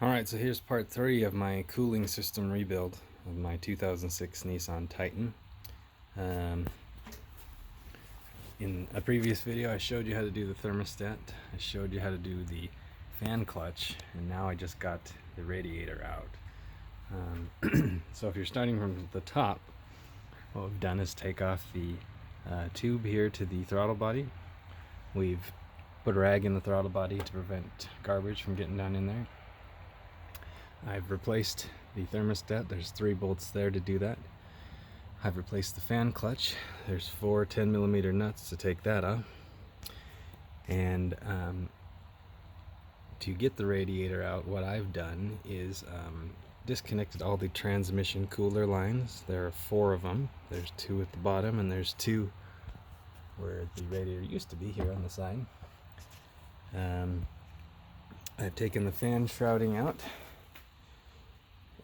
Alright, so here's part 3 of my cooling system rebuild of my 2006 Nissan Titan. In a previous video I showed you how to do the thermostat, I showed you how to do the fan clutch, and now I just got the radiator out. So if you're starting from the top, what we've done is take off the tube here to the throttle body. We've put a rag in the throttle body to prevent garbage from getting down in there. I've replaced the thermostat. There's 3 bolts there to do that. I've replaced the fan clutch. There's 4 10mm nuts to take that off. And to get the radiator out, what I've done is disconnected all the transmission cooler lines. There are 4 of them. There's 2 at the bottom, and there's 2 where the radiator used to be here on the side. I've taken the fan shrouding out,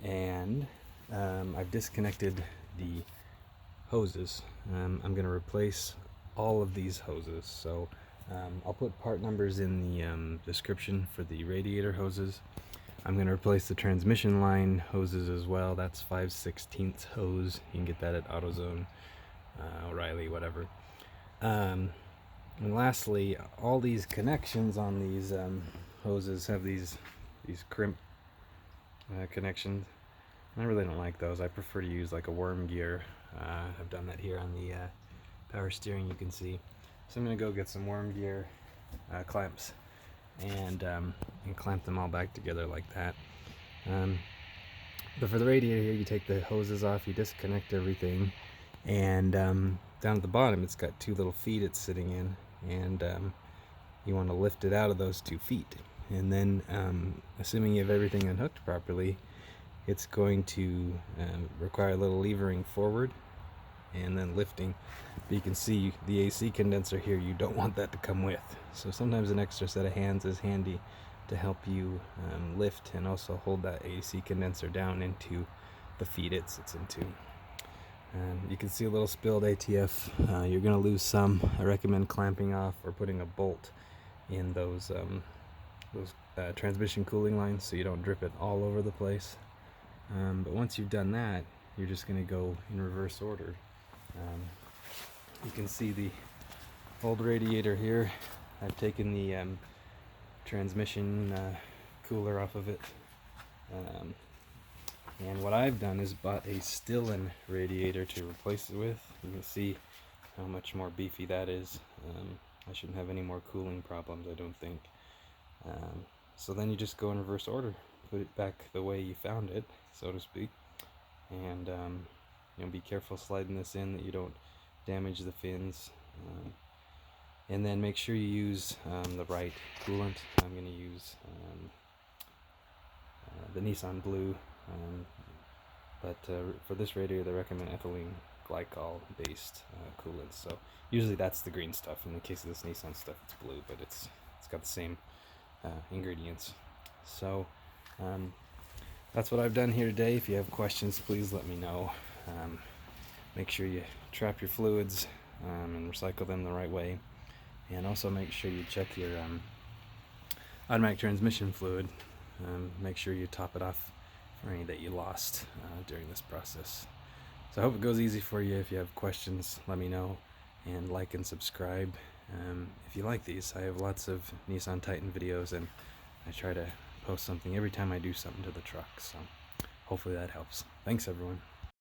and I've disconnected the hoses. I'm going to replace all of these hoses, so I'll put part numbers in the description for the radiator hoses. I'm going to replace the transmission line hoses as well. That's 5/16 hose. You can get that at AutoZone, O'Reilly, whatever. And lastly, all these connections on these hoses have these crimp connections. I really don't like those. I prefer to use like a worm gear. I've done that here on the power steering, you can see. So I'm going to go get some worm gear clamps and clamp them all back together like that. But for the radiator here, you take the hoses off, you disconnect everything, and down at the bottom it's got 2 little feet it's sitting in, and you want to lift it out of those 2 feet. And then assuming you have everything unhooked properly, it's going to require a little levering forward and then lifting. But you can see the AC condenser here, you don't want that to come with. So sometimes an extra set of hands is handy to help you lift and also hold that AC condenser down into the feet it sits into. You can see a little spilled ATF. You're going to lose some. I recommend clamping off or putting a bolt in those transmission cooling lines so you don't drip it all over the place. But once you've done that, you're just going to go in reverse order. You can see the old radiator here. I've taken the transmission cooler off of it. And what I've done is bought a Stillen Radiator to replace it with. You can see how much more beefy that is. I shouldn't have any more cooling problems, I don't think. So then you just go in reverse order. Put it back the way you found it, so to speak, and be careful sliding this in that you don't damage the fins, and then make sure you use the right coolant. I'm going to use the Nissan Blue, but for this radiator they recommend ethylene glycol based coolant, so usually that's the green stuff. In the case of this Nissan stuff, it's blue, but it's got the same ingredients. So that's what I've done here today. If you have questions, please let me know. Make sure you trap your fluids and recycle them the right way, and also make sure you check your automatic transmission fluid. Make sure you top it off for any that you lost during this process. So I hope it goes easy for you. If you have questions, let me know, and like and subscribe. If you like these, I have lots of Nissan Titan videos, and I try to post something every time I do something to the truck, so hopefully that helps. Thanks, everyone.